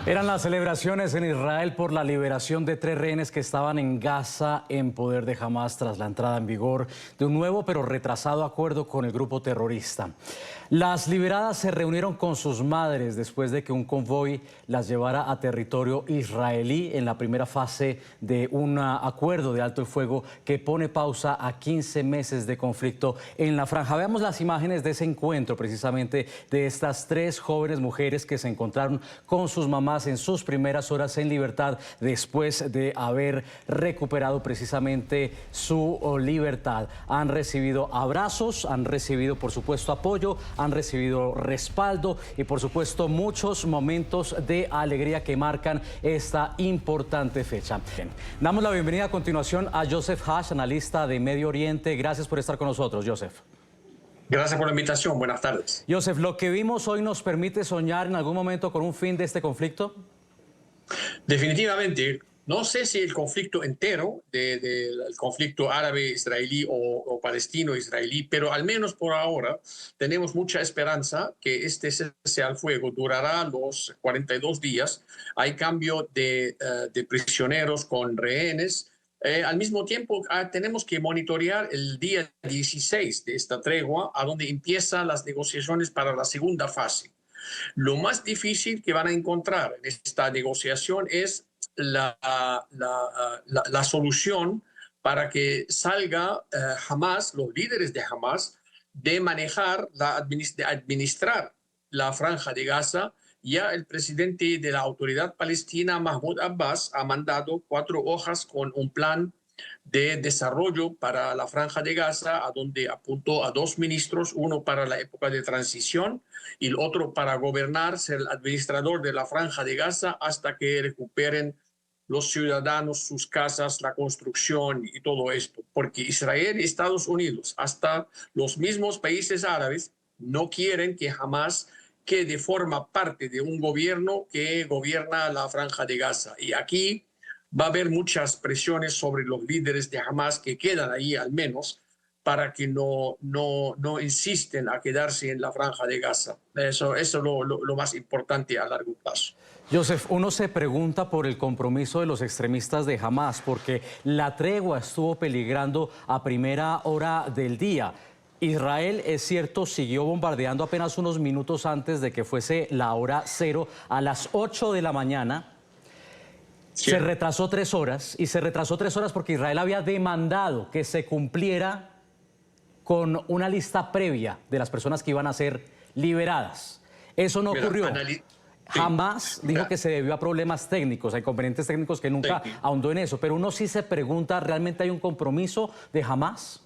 Eran las celebraciones en Israel por la liberación de 3 rehenes que estaban en Gaza en poder de Hamás tras la entrada en vigor de un nuevo pero retrasado acuerdo con el grupo terrorista. Las liberadas se reunieron con sus madres después de que un convoy las llevara a territorio israelí en la primera fase de un acuerdo de alto el fuego que pone pausa a 15 meses de conflicto en la franja. Veamos las imágenes de ese encuentro, precisamente de estas 3 jóvenes mujeres que se encontraron con sus mamás en sus primeras horas en libertad después de haber recuperado precisamente su libertad. Han recibido abrazos, han recibido por supuesto apoyo, han recibido respaldo y por supuesto muchos momentos de alegría que marcan esta importante fecha. Bien, damos la bienvenida a continuación a Joseph Hash, analista de Medio Oriente. Gracias por estar con nosotros, Joseph. Gracias por la invitación. Buenas tardes. Joseph, ¿lo que vimos hoy nos permite soñar en algún momento con un fin de este conflicto? Definitivamente, no sé si el conflicto entero, el conflicto árabe-israelí o palestino-israelí, pero al menos por ahora tenemos mucha esperanza que este cese al fuego durará los 42 días. Hay cambio de prisioneros con rehenes. Al mismo tiempo, tenemos que monitorear el día 16 de esta tregua, a donde empiezan las negociaciones para la segunda fase. Lo más difícil que van a encontrar en esta negociación es la solución para que salga Hamas, los líderes de Hamas, de manejar, de administrar la franja de Gaza. Ya el presidente de la autoridad palestina, Mahmoud Abbas, ha mandado 4 hojas con un plan de desarrollo para la franja de Gaza, a donde apuntó a 2 ministros, uno para la época de transición y el otro para gobernar, ser el administrador de la franja de Gaza hasta que recuperen los ciudadanos sus casas, la construcción y todo esto. Porque Israel y Estados Unidos, hasta los mismos países árabes, no quieren que jamás quede forma parte de un gobierno que gobierna la franja de Gaza. Y aquí va a haber muchas presiones sobre los líderes de Hamas que quedan ahí al menos para que no insisten a quedarse en la franja de Gaza. Eso es lo más importante a largo plazo. Joseph, uno se pregunta por el compromiso de los extremistas de Hamas, porque la tregua estuvo peligrando a primera hora del día. Israel, es cierto, siguió bombardeando apenas unos minutos antes de que fuese la hora cero, a las 8 de la mañana. Se retrasó 3 horas, y se retrasó 3 horas porque Israel había demandado que se cumpliera con una lista previa de las personas que iban a ser liberadas. Eso no ocurrió. Hamas dijo que se debió a problemas técnicos, a inconvenientes técnicos, que nunca ahondó en eso. Pero uno sí se pregunta, ¿realmente hay un compromiso de Hamas?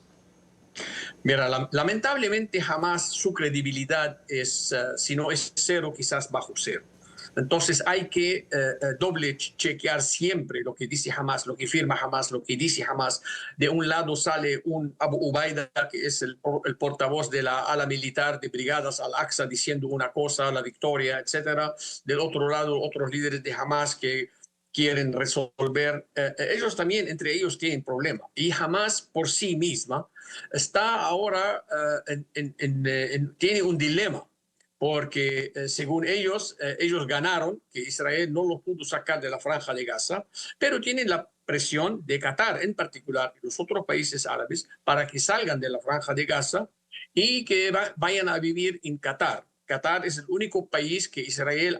Mira, lamentablemente Hamas, su credibilidad es, si no es cero, quizás bajo cero. Entonces hay que doble chequear siempre lo que dice Hamas, lo que firma Hamas, lo que dice Hamas. De un lado sale un Abu Ubaida, que es el portavoz de la ala militar de Brigadas Al-Aqsa, diciendo una cosa, la victoria, etcétera. Del otro lado, otros líderes de Hamas que quieren resolver. Ellos también, entre ellos, tienen problemas. Y Hamas por sí misma está ahora, tiene un dilema porque según ellos, ellos ganaron, que Israel no los pudo sacar de la franja de Gaza, pero tienen la presión de Qatar en particular y los otros países árabes para que salgan de la franja de Gaza y que vayan a vivir en Qatar. Qatar es el único país que Israel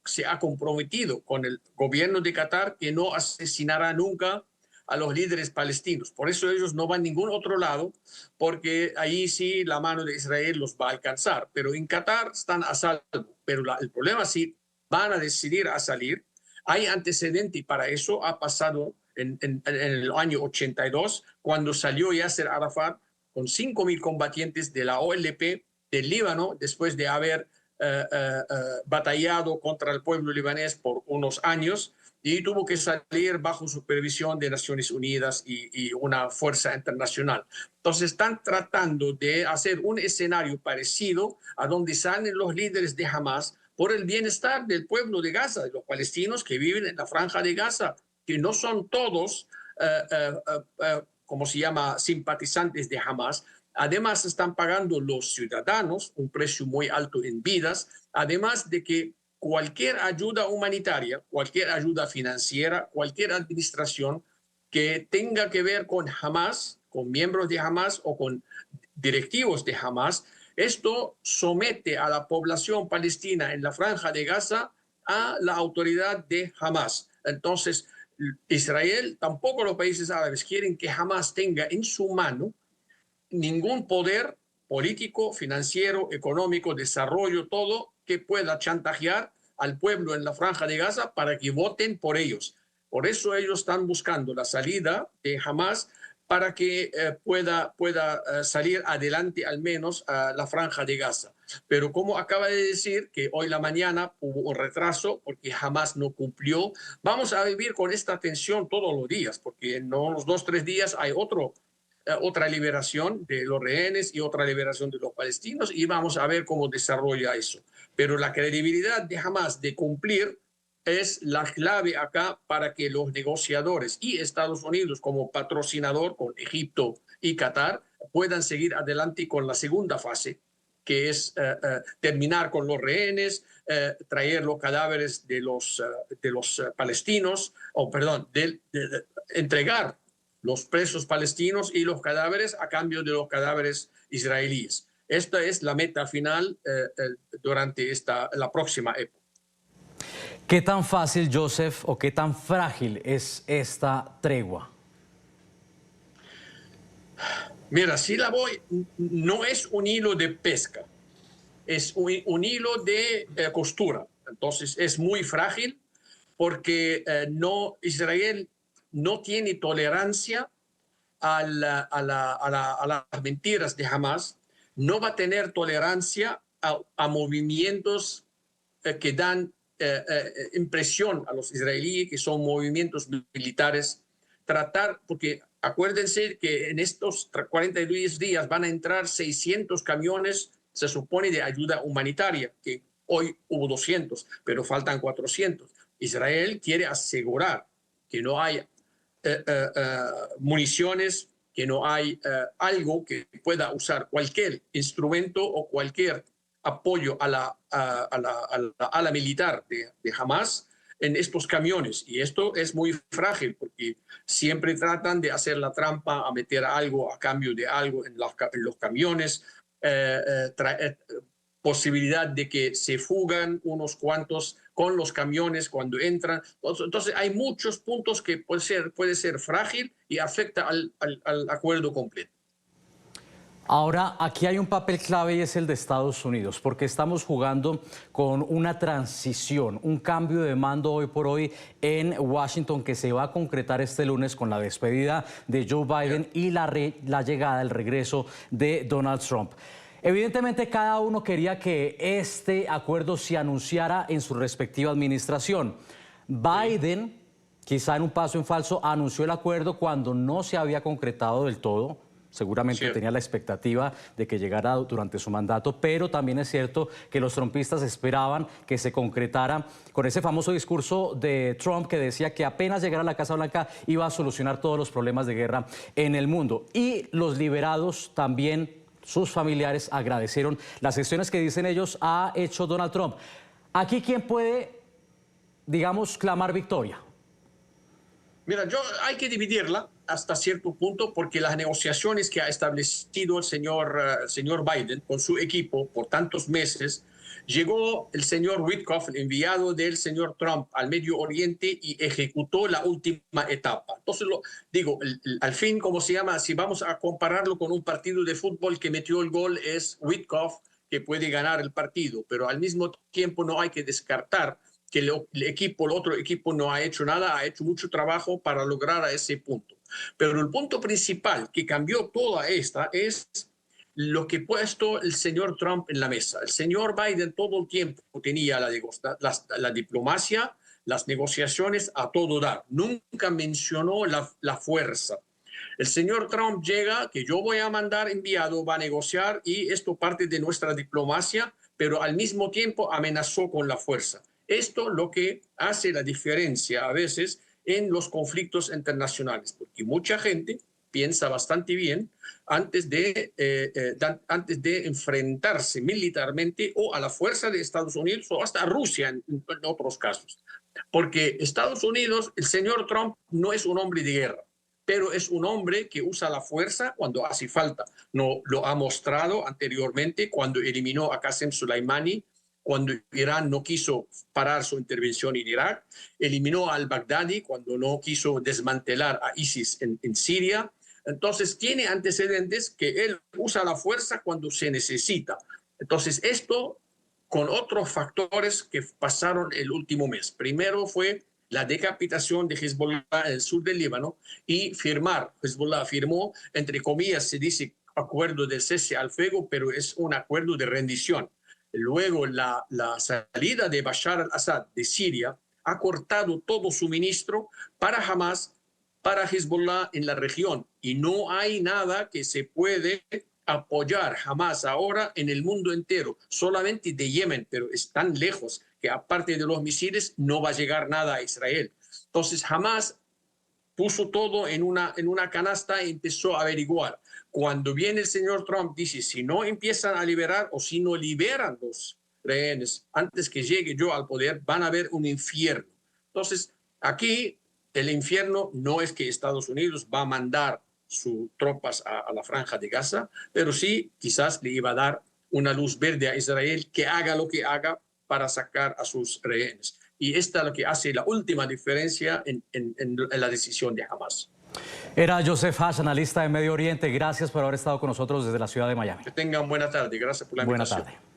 se ha comprometido con el gobierno de Qatar que no asesinará nunca a los líderes palestinos. Por eso ellos no van a ningún otro lado, porque ahí sí la mano de Israel los va a alcanzar. Pero en Qatar están a salvo. Pero el problema sí, van a decidir a salir. Hay antecedente para eso. Ha pasado en el año 82, cuando salió Yasser Arafat con 5.000 combatientes de la OLP del Líbano, después de haber batallado contra el pueblo libanés por unos años, y tuvo que salir bajo supervisión de Naciones Unidas y una fuerza internacional. Entonces están tratando de hacer un escenario parecido a donde salen los líderes de Hamas por el bienestar del pueblo de Gaza, de los palestinos que viven en la franja de Gaza, que no son todos, como se llama, simpatizantes de Hamas. Además, están pagando los ciudadanos un precio muy alto en vidas, además de que cualquier ayuda humanitaria, cualquier ayuda financiera, cualquier administración que tenga que ver con Hamas, con miembros de Hamas o con directivos de Hamas. Esto somete a la población palestina en la Franja de Gaza a la autoridad de Hamas. Entonces, Israel, tampoco los países árabes quieren que Hamas tenga en su mano ningún poder político, financiero, económico, desarrollo, todo que pueda chantajear al pueblo en la Franja de Gaza para que voten por ellos. Por eso ellos están buscando la salida de Hamas para que pueda salir adelante al menos a la Franja de Gaza. Pero como acaba de decir que hoy la mañana hubo un retraso porque Hamas no cumplió, vamos a vivir con esta tensión todos los días, porque en los 2 o 3 días hay otra liberación de los rehenes y otra liberación de los palestinos y vamos a ver cómo desarrolla eso. Pero la credibilidad de Hamas de cumplir es la clave acá para que los negociadores y Estados Unidos como patrocinador con Egipto y Qatar puedan seguir adelante con la segunda fase, que es terminar con los rehenes, traer los cadáveres de los palestinos, entregar los presos palestinos y los cadáveres a cambio de los cadáveres israelíes. Esta es la meta final durante la próxima época. ¿Qué tan fácil, Joseph, o qué tan frágil es esta tregua? Mira, si la voy, no es un hilo de pesca, es un hilo de costura. Entonces es muy frágil porque Israel no tiene tolerancia a las mentiras de Hamas, no va a tener tolerancia a movimientos que dan impresión a los israelíes, que son movimientos militares. Porque acuérdense que en estos 42 días van a entrar 600 camiones, se supone, de ayuda humanitaria, que hoy hubo 200, pero faltan 400. Israel quiere asegurar que no haya municiones, que no hay algo que pueda usar cualquier instrumento o cualquier apoyo a la militar de Hamas en estos camiones. Y esto es muy frágil porque siempre tratan de hacer la trampa a meter algo a cambio de algo en los camiones, posibilidad de que se fugan unos cuantos con los camiones cuando entran. Entonces hay muchos puntos que puede ser frágil y afecta al acuerdo completo. Ahora, aquí hay un papel clave y es el de Estados Unidos, porque estamos jugando con una transición, un cambio de mando hoy por hoy en Washington que se va a concretar este lunes con la despedida de Joe Biden y la llegada, el regreso de Donald Trump. Evidentemente, cada uno quería que este acuerdo se anunciara en su respectiva administración. Biden, quizá en un paso en falso, anunció el acuerdo cuando no se había concretado del todo. Seguramente tenía la expectativa de que llegara durante su mandato, pero también es cierto que los trumpistas esperaban que se concretara con ese famoso discurso de Trump que decía que apenas llegara a la Casa Blanca iba a solucionar todos los problemas de guerra en el mundo. Y los liberados también, sus familiares, agradecieron las gestiones que dicen ellos ha hecho Donald Trump. Aquí, ¿quién puede, digamos, clamar victoria? Mira, hay que dividirla hasta cierto punto porque las negociaciones que ha establecido el señor Biden con su equipo por tantos meses, llegó el señor Witkoff, el enviado del señor Trump al Medio Oriente y ejecutó la última etapa. Entonces, al fin, ¿cómo se llama? Si vamos a compararlo con un partido de fútbol que metió el gol, es Witkoff que puede ganar el partido, pero al mismo tiempo no hay que descartar que el otro equipo no ha hecho nada, ha hecho mucho trabajo para lograr a ese punto. Pero el punto principal que cambió toda esta es lo que ha puesto el señor Trump en la mesa. El señor Biden todo el tiempo tenía la diplomacia, las negociaciones a todo dar. Nunca mencionó la fuerza. El señor Trump llega, que yo voy a mandar enviado, va a negociar y esto parte de nuestra diplomacia, pero al mismo tiempo amenazó con la fuerza. Esto lo que hace la diferencia a veces en los conflictos internacionales, porque mucha gente piensa bastante bien antes de enfrentarse militarmente o a la fuerza de Estados Unidos o hasta a Rusia en otros casos. Porque Estados Unidos, el señor Trump no es un hombre de guerra, pero es un hombre que usa la fuerza cuando hace falta. No, lo ha mostrado anteriormente cuando eliminó a Qasem Soleimani, cuando Irán no quiso parar su intervención en Irak, eliminó a al-Baghdadi cuando no quiso desmantelar a ISIS en Siria. Entonces tiene antecedentes que él usa la fuerza cuando se necesita. Entonces esto con otros factores que pasaron el último mes. Primero fue la decapitación de Hezbollah en el sur del Líbano y Hezbollah firmó, entre comillas, se dice acuerdo de cese al fuego, pero es un acuerdo de rendición. Luego la salida de Bashar al-Assad de Siria ha cortado todo suministro para Hamas, para Hezbollah en la región, y no hay nada que se puede apoyar Hamas ahora en el mundo entero, solamente de Yemen, pero es tan lejos que aparte de los misiles no va a llegar nada a Israel. Entonces Hamas puso todo en una canasta y empezó a averiguar. Cuando viene el señor Trump, dice, si no empiezan a liberar o si no liberan los rehenes antes que llegue yo al poder, van a haber un infierno. Entonces, aquí el infierno no es que Estados Unidos va a mandar sus tropas a la franja de Gaza, pero sí quizás le iba a dar una luz verde a Israel que haga lo que haga para sacar a sus rehenes. Y esta es lo que hace la última diferencia en la decisión de Hamas. Era Joseph Hash, analista de Medio Oriente. Gracias por haber estado con nosotros desde la ciudad de Miami. Que tengan buena tarde. Gracias por la invitación. Buena tarde.